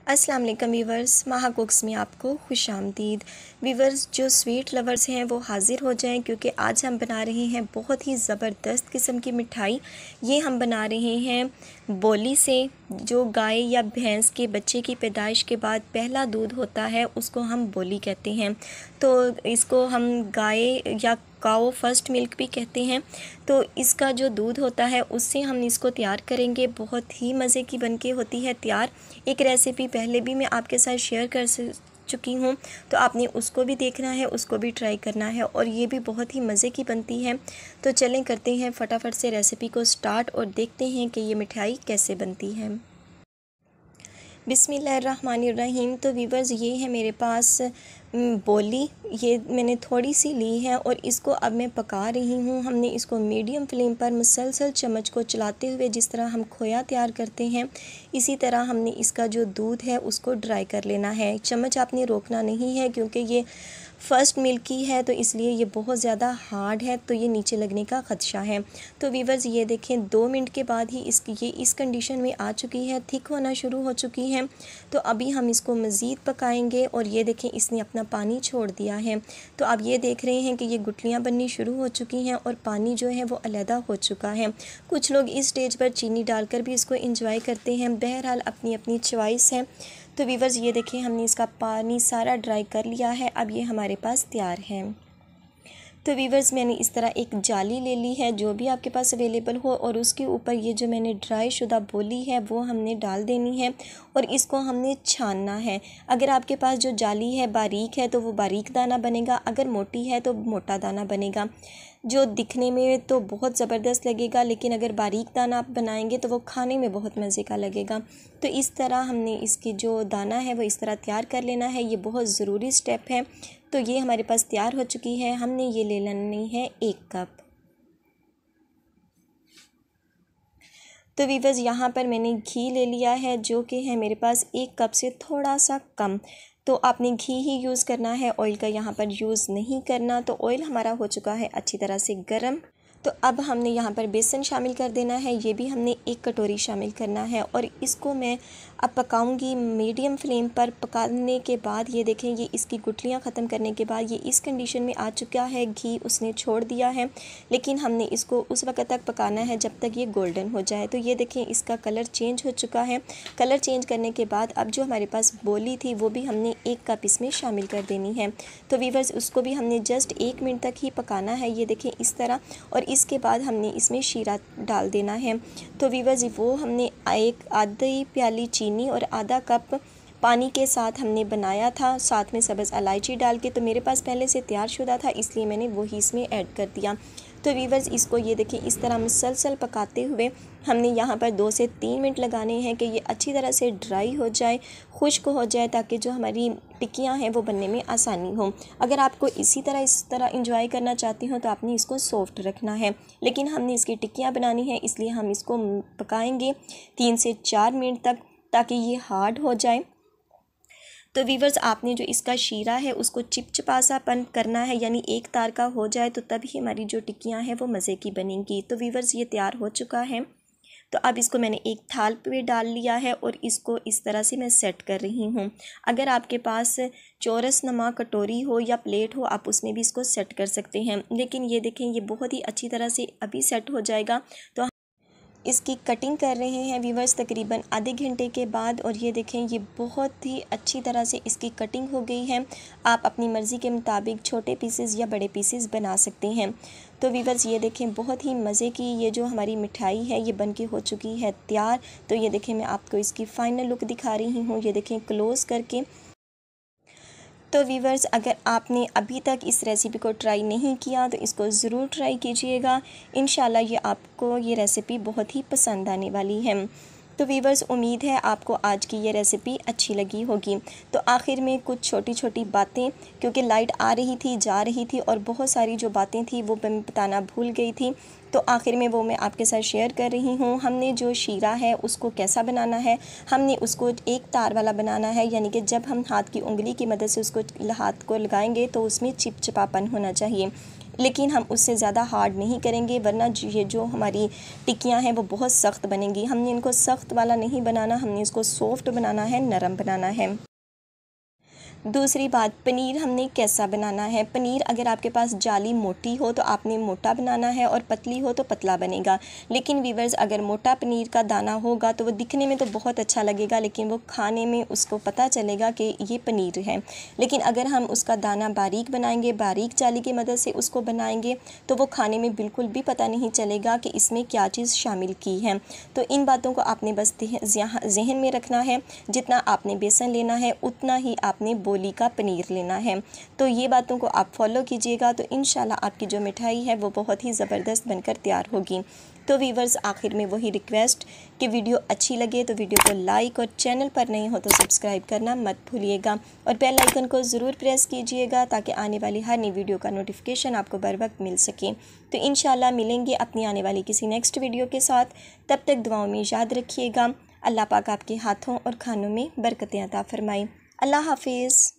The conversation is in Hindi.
अस्सलाम वालेकुम वीवर्स, माहा कुक्स में आपको खुशामदीद। वीवर्स, जो स्वीट लवर्स हैं वो हाज़िर हो जाएं क्योंकि आज हम बना रहे हैं बहुत ही ज़बरदस्त किस्म की मिठाई। ये हम बना रहे हैं बोली से। जो गाय या भैंस के बच्चे की पैदाइश के बाद पहला दूध होता है उसको हम बोली कहते हैं। तो इसको हम गाय या काओ फर्स्ट मिल्क भी कहते हैं। तो इसका जो दूध होता है उससे हम इसको तैयार करेंगे। बहुत ही मज़े की बनके होती है तैयार। एक रेसिपी पहले भी मैं आपके साथ शेयर कर चुकी हूँ, तो आपने उसको भी देखना है, उसको भी ट्राई करना है और ये भी बहुत ही मज़े की बनती है। तो चलें करते हैं फटाफट से रेसिपी को स्टार्ट और देखते हैं कि ये मिठाई कैसे बनती है। बिस्मिल्लाहिर्रहमानिर्रहीम। तो वीवर्स, ये है मेरे पास बोली। ये मैंने थोड़ी सी ली है और इसको अब मैं पका रही हूँ। हमने इसको मीडियम फ्लेम पर मुसलसल चम्मच को चलाते हुए, जिस तरह हम खोया तैयार करते हैं, इसी तरह हमने इसका जो दूध है उसको ड्राई कर लेना है। चम्मच आपने रोकना नहीं है क्योंकि ये फ़र्स्ट मिल्क की है, तो इसलिए ये बहुत ज़्यादा हार्ड है, तो ये नीचे लगने का ख़दशा है। तो वीवर्स, ये देखें 2 मिनट के बाद ही ये इस कंडीशन में आ चुकी है, थिक होना शुरू हो चुकी है। तो अभी हम इसको मज़ीद पकाएंगे और ये देखें इसने अपना पानी छोड़ दिया है। तो आप ये देख रहे हैं कि ये गुठलियाँ बननी शुरू हो चुकी हैं और पानी जो है वो अलहदा हो चुका है। कुछ लोग इस स्टेज पर चीनी डालकर भी इसको इंजॉय करते हैं। बहरहाल अपनी अपनी चॉइस है। तो वीवर्स, ये देखें हमने इसका पानी सारा ड्राई कर लिया है। अब ये हमारे पास तैयार है। तो वीवर्स, मैंने इस तरह एक जाली ले ली है, जो भी आपके पास अवेलेबल हो, और उसके ऊपर ये जो मैंने ड्राई शुदा बोली है वो हमने डाल देनी है और इसको हमने छानना है। अगर आपके पास जो जाली है बारीक है तो वो बारीक दाना बनेगा, अगर मोटी है तो मोटा दाना बनेगा, जो दिखने में तो बहुत ज़बरदस्त लगेगा, लेकिन अगर बारीक दाना आप बनाएंगे तो वो खाने में बहुत मज़े का लगेगा। तो इस तरह हमने इसकी जो दाना है वो इस तरह तैयार कर लेना है। ये बहुत ज़रूरी स्टेप है। तो ये हमारे पास तैयार हो चुकी है। हमने ये ले लेनी है 1 कप। तो वीवर्स, यहाँ पर मैंने घी ले लिया है, जो कि है मेरे पास 1 कप से थोड़ा सा कम। तो आपने घी ही यूज़ करना है, ऑयल का यहाँ पर यूज़ नहीं करना। तो ऑयल हमारा हो चुका है अच्छी तरह से गर्म। तो अब हमने यहाँ पर बेसन शामिल कर देना है। ये भी हमने 1 कटोरी शामिल करना है और इसको मैं अब पकाऊंगी मीडियम फ्लेम पर। पकाने के बाद ये देखें, ये इसकी गुठलियाँ ख़त्म करने के बाद ये इस कंडीशन में आ चुका है। घी उसने छोड़ दिया है, लेकिन हमने इसको उस वक्त तक पकाना है जब तक ये गोल्डन हो जाए। तो ये देखें इसका कलर चेंज हो चुका है। कलर चेंज करने के बाद अब जो हमारे पास बोली थी वो भी हमने 1 कप इसमें शामिल कर देनी है। तो वीवर्स, उसको भी हमने जस्ट 1 मिनट तक ही पकाना है। ये देखें इस तरह। और इसके बाद हमने इसमें शीरा डाल देना है। तो वीवर्स, वो हमने आधी प्याली चीनी और आधा कप पानी के साथ हमने बनाया था, साथ में सब्ज़ इलायची डाल के। तो मेरे पास पहले से तैयार शुदा था, इसलिए मैंने वही इसमें ऐड कर दिया। तो वीवर्स, इसको ये देखिए इस तरह मुसलसल पकाते हुए हमने यहाँ पर 2 से 3 मिनट लगाने हैं कि ये अच्छी तरह से ड्राई हो जाए, खुश्क हो जाए, ताकि जो हमारी टिक्कियाँ हैं वो बनने में आसानी हो। अगर आपको इस तरह इंजॉय करना चाहती हो तो आपने इसको सॉफ्ट रखना है, लेकिन हमने इसकी टिक्कियाँ बनानी है, इसलिए हम इसको पकाएंगे 3 से 4 मिनट तक, ताकि ये हार्ड हो जाए। तो वीवर्स, आपने जो इसका शीरा है उसको चिपचिपासापन करना है, यानी एक तार का हो जाए, तो तभी हमारी जो टिक्कियाँ हैं वो मज़े की बनेंगी। तो वीवर्स, ये तैयार हो चुका है। तो अब इसको मैंने एक थाल पे डाल लिया है और इसको इस तरह से मैं सेट कर रही हूँ। अगर आपके पास चौरस नमा कटोरी हो या प्लेट हो, आप उसमें भी इसको सेट कर सकते हैं, लेकिन ये देखें ये बहुत ही अच्छी तरह से अभी सेट हो जाएगा। तो इसकी कटिंग कर रहे हैं वीवर्स तकरीबन आधे घंटे के बाद, और ये देखें ये बहुत ही अच्छी तरह से इसकी कटिंग हो गई है। आप अपनी मर्ज़ी के मुताबिक छोटे पीसेस या बड़े पीसेस बना सकते हैं। तो वीवर्स, ये देखें बहुत ही मज़े की ये जो हमारी मिठाई है ये बन के हो चुकी है तैयार। तो ये देखें मैं आपको इसकी फ़ाइनल लुक दिखा रही हूँ, ये देखें क्लोज़ करके। तो वीवर्स, अगर आपने अभी तक इस रेसिपी को ट्राई नहीं किया तो इसको ज़रूर ट्राई कीजिएगा। इंशाल्लाह ये आपको ये रेसिपी बहुत ही पसंद आने वाली है। तो वीवर्स, उम्मीद है आपको आज की ये रेसिपी अच्छी लगी होगी। तो आखिर में कुछ छोटी छोटी बातें, क्योंकि लाइट आ रही थी जा रही थी और बहुत सारी जो बातें थी वो मैं बताना भूल गई थी, तो आखिर में वो मैं आपके साथ शेयर कर रही हूँ। हमने जो शीरा है उसको कैसा बनाना है, हमने उसको एक तार वाला बनाना है, यानी कि जब हम हाथ की उंगली की मदद से उसको हाथ को लगाएंगे तो उसमें चिपचिपापन होना चाहिए। लेकिन हम उससे ज़्यादा हार्ड नहीं करेंगे, वरना ये जो हमारी टिक्कियाँ हैं वो बहुत सख्त बनेंगी। हमने इनको सख्त वाला नहीं बनाना, हमने इसको सॉफ्ट बनाना है, नरम बनाना है। दूसरी बात, पनीर हमने कैसा बनाना है। पनीर अगर आपके पास जाली मोटी हो तो आपने मोटा बनाना है और पतली हो तो पतला बनेगा। लेकिन वीवर्स, अगर मोटा पनीर का दाना होगा तो वो दिखने में तो बहुत अच्छा लगेगा, लेकिन वो खाने में उसको पता चलेगा कि ये पनीर है। लेकिन अगर हम उसका दाना बारीक बनाएंगे, बारीक जाली की मदद से उसको बनाएंगे, तो वो खाने में बिल्कुल भी पता नहीं चलेगा कि इसमें क्या चीज़ शामिल की है। तो इन बातों को आपने बस जहन में रखना है। जितना आपने बेसन लेना है उतना ही आपने बोली का पनीर लेना है। तो ये बातों को आप फॉलो कीजिएगा तो इंशाल्लाह आपकी जो मिठाई है वो बहुत ही ज़बरदस्त बनकर तैयार होगी। तो वीवर्स, आखिर में वही रिक्वेस्ट कि वीडियो अच्छी लगे तो वीडियो को लाइक और चैनल पर नहीं हो तो सब्सक्राइब करना मत भूलिएगा और बेल आइकन को ज़रूर प्रेस कीजिएगा ताकि आने वाली हर नई वीडियो का नोटिफिकेशन आपको बर वक्त मिल सके। तो इंशाल्लाह मिलेंगे अपनी आने वाली किसी नेक्स्ट वीडियो के साथ। तब तक दुआओं में याद रखिएगा। अल्लाह पाक आपके हाथों और खानों में बरकतें अता फरमाए। अल्लाह हाफिज़।